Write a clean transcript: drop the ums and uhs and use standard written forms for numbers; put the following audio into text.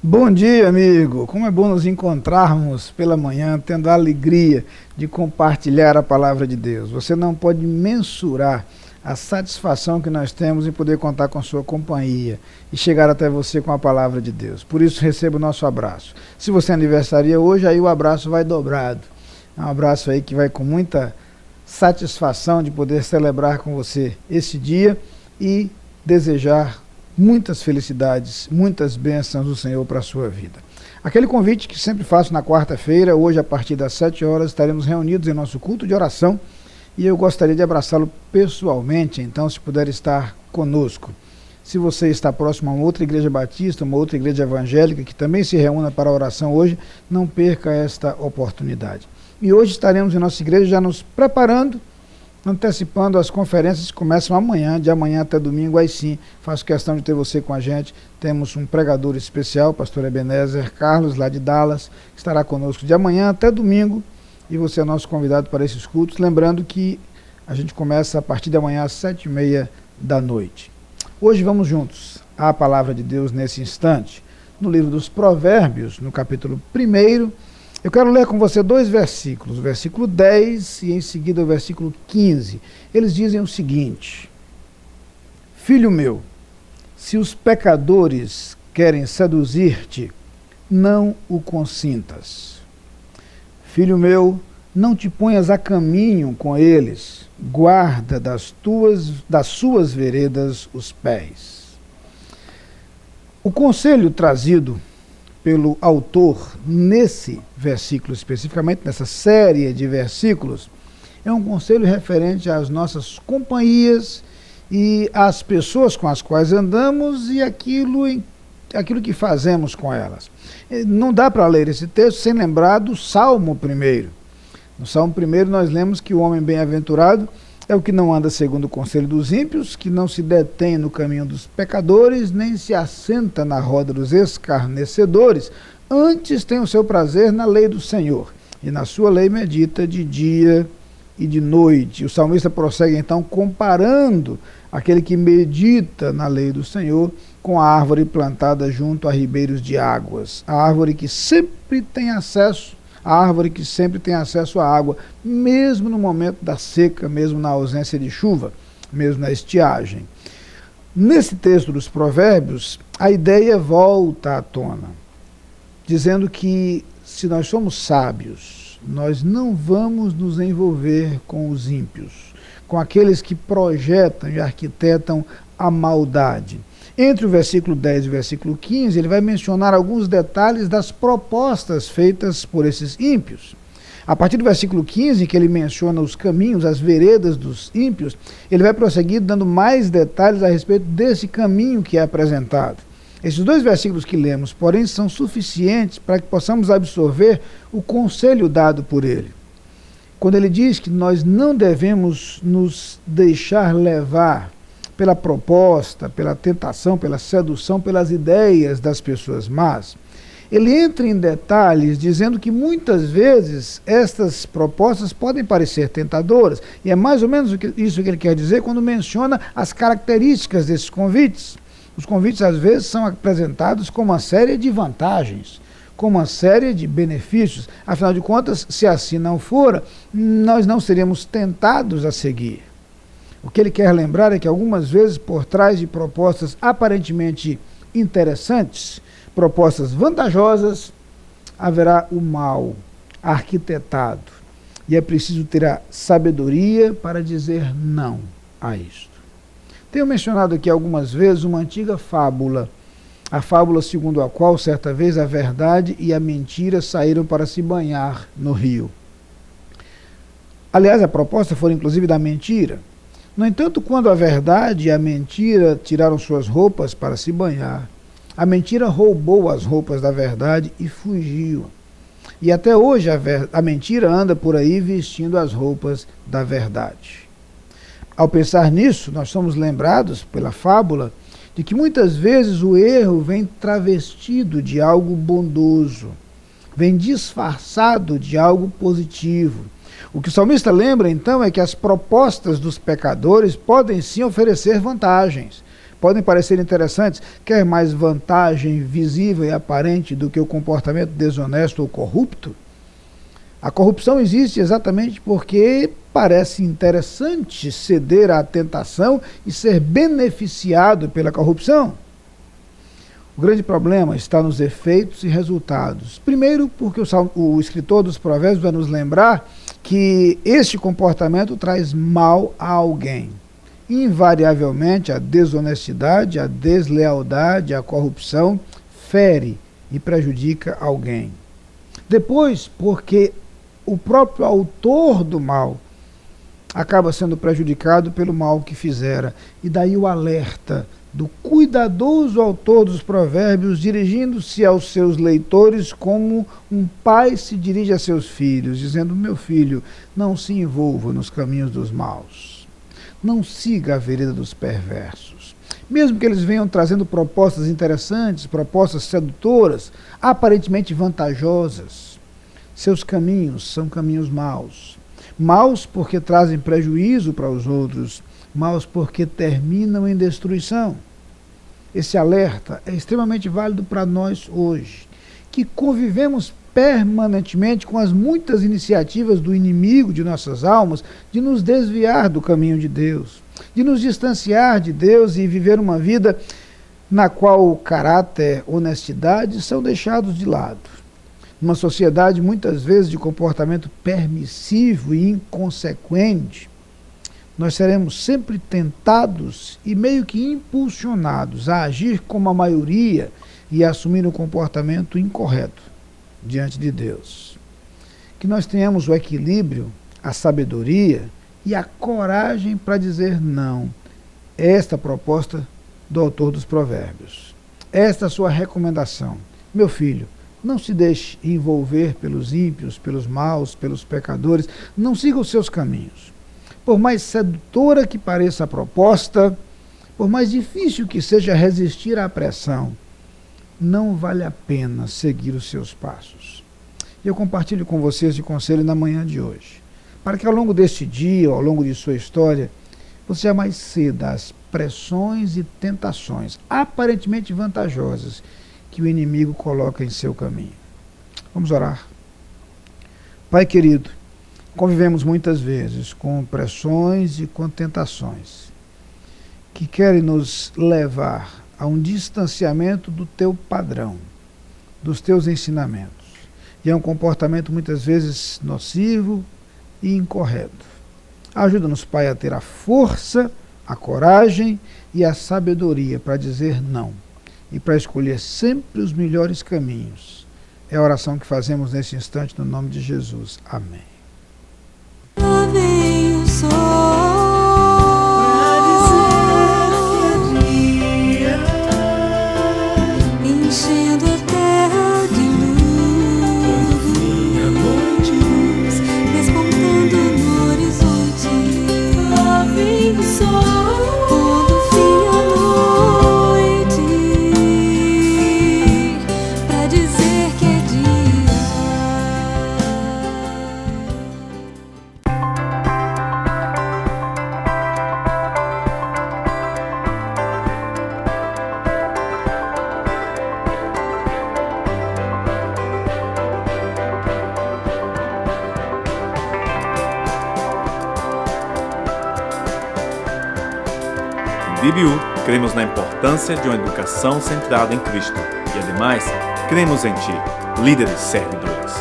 Bom dia, amigo. Como é bom nos encontrarmos pela manhã, tendo a alegria de compartilhar a palavra de Deus. Você não pode mensurar a satisfação que nós temos em poder contar com sua companhia e chegar até você com a palavra de Deus. Por isso, receba o nosso abraço. Se você aniversaria hoje, aí o abraço vai dobrado. É um abraço aí que vai com muita satisfação de poder celebrar com você esse dia e desejar muitas felicidades, muitas bênçãos do Senhor para a sua vida. Aquele convite que sempre faço na quarta-feira, hoje a partir das 7 horas, estaremos reunidos em nosso culto de oração e eu gostaria de abraçá-lo pessoalmente, então se puder estar conosco. Se você está próximo a uma outra igreja batista, uma outra igreja evangélica que também se reúna para a oração hoje, não perca esta oportunidade. E hoje estaremos em nossa igreja já nos preparando, antecipando as conferências que começam amanhã, de amanhã até domingo, aí sim, faço questão de ter você com a gente. Temos um pregador especial, pastor Ebenezer Carlos, lá de Dallas, que estará conosco de amanhã até domingo, e você é nosso convidado para esses cultos, lembrando que a gente começa a partir de amanhã às 7h30 da noite. Hoje vamos juntos à palavra de Deus nesse instante, no livro dos Provérbios, no capítulo 1. Eu quero ler com você dois versículos, o versículo 10 e em seguida o versículo 15. Eles dizem o seguinte: Filho meu, se os pecadores querem seduzir-te, não o consintas. Filho meu, não te ponhas a caminho com eles, guarda das suas veredas os pés. O conselho trazido pelo autor nesse versículo, especificamente nessa série de versículos, é um conselho referente às nossas companhias e às pessoas com as quais andamos e aquilo que fazemos com elas. Não dá para ler esse texto sem lembrar do Salmo 1. No Salmo 1 nós lemos que o homem bem-aventurado é o que não anda segundo o conselho dos ímpios, que não se detém no caminho dos pecadores, nem se assenta na roda dos escarnecedores, antes tem o seu prazer na lei do Senhor, e na sua lei medita de dia e de noite. O salmista prossegue então comparando aquele que medita na lei do Senhor com a árvore plantada junto a ribeiros de águas, a árvore que sempre tem acesso à água, mesmo no momento da seca, mesmo na ausência de chuva, mesmo na estiagem. Nesse texto dos Provérbios, a ideia volta à tona, dizendo que se nós somos sábios, nós não vamos nos envolver com os ímpios, com aqueles que projetam e arquitetam a maldade. Entre o versículo 10 e o versículo 15, ele vai mencionar alguns detalhes das propostas feitas por esses ímpios. A partir do versículo 15, que ele menciona os caminhos, as veredas dos ímpios, ele vai prosseguir dando mais detalhes a respeito desse caminho que é apresentado. Esses dois versículos que lemos, porém, são suficientes para que possamos absorver o conselho dado por ele. Quando ele diz que nós não devemos nos deixar levar pela proposta, pela tentação, pela sedução, pelas ideias das pessoas más, ele entra em detalhes dizendo que muitas vezes estas propostas podem parecer tentadoras, e é mais ou menos isso que ele quer dizer quando menciona as características desses convites. Os convites às vezes são apresentados como uma série de vantagens, como uma série de benefícios, afinal de contas, se assim não for, nós não seríamos tentados a seguir. O que ele quer lembrar é que algumas vezes por trás de propostas aparentemente interessantes, propostas vantajosas, haverá o mal arquitetado. E é preciso ter a sabedoria para dizer não a isto. Tenho mencionado aqui algumas vezes uma antiga fábula, a fábula segundo a qual certa vez a verdade e a mentira saíram para se banhar no rio. Aliás, a proposta foi inclusive da mentira. No entanto, quando a verdade e a mentira tiraram suas roupas para se banhar, a mentira roubou as roupas da verdade e fugiu. E até hoje a mentira anda por aí vestindo as roupas da verdade. Ao pensar nisso, nós somos lembrados pela fábula de que muitas vezes o erro vem travestido de algo bondoso, vem disfarçado de algo positivo. O que o salmista lembra, então, é que as propostas dos pecadores podem sim oferecer vantagens, podem parecer interessantes, quer mais vantagem visível e aparente do que o comportamento desonesto ou corrupto? A corrupção existe exatamente porque parece interessante ceder à tentação e ser beneficiado pela corrupção. O grande problema está nos efeitos e resultados. Primeiro, porque o escritor dos Provérbios vai nos lembrar que este comportamento traz mal a alguém. Invariavelmente, a desonestidade, a deslealdade, a corrupção fere e prejudica alguém. Depois, porque o próprio autor do mal acaba sendo prejudicado pelo mal que fizera. E daí o alerta do cuidadoso autor dos Provérbios, dirigindo-se aos seus leitores como um pai se dirige a seus filhos, dizendo: meu filho, não se envolva nos caminhos dos maus. Não siga a vereda dos perversos. Mesmo que eles venham trazendo propostas interessantes, propostas sedutoras, aparentemente vantajosas, seus caminhos são caminhos maus. Maus porque trazem prejuízo para os outros, maus porque terminam em destruição. Esse alerta é extremamente válido para nós hoje, que convivemos permanentemente com as muitas iniciativas do inimigo de nossas almas de nos desviar do caminho de Deus, de nos distanciar de Deus e viver uma vida na qual o caráter, honestidade são deixados de lado. Numa sociedade muitas vezes de comportamento permissivo e inconsequente, nós seremos sempre tentados e meio que impulsionados a agir como a maioria e a assumir um comportamento incorreto diante de Deus. Que nós tenhamos o equilíbrio, a sabedoria e a coragem para dizer não. Esta é a proposta do autor dos Provérbios. Esta é a sua recomendação. Meu filho, não se deixe envolver pelos ímpios, pelos maus, pelos pecadores. Não siga os seus caminhos. Por mais sedutora que pareça a proposta, por mais difícil que seja resistir à pressão, não vale a pena seguir os seus passos. E eu compartilho com vocês esse conselho na manhã de hoje, para que ao longo deste dia, ao longo de sua história, você jamais ceda às pressões e tentações aparentemente vantajosas que o inimigo coloca em seu caminho. Vamos orar. Pai querido, convivemos muitas vezes com pressões e com tentações que querem nos levar a um distanciamento do teu padrão, dos teus ensinamentos. E é um comportamento muitas vezes nocivo e incorreto. Ajuda-nos, Pai, a ter a força, a coragem e a sabedoria para dizer não e para escolher sempre os melhores caminhos. É a oração que fazemos nesse instante no nome de Jesus. Amém. Lá vem o sol pra dizer que é dia, enchendo a terra de luz, a noite despontando no horizonte. Lá vem o sol quando fim a noite, pra dizer que é dia. Em DBU, cremos na importância de uma educação centrada em Cristo e, ademais, cremos em Ti, líderes servidores.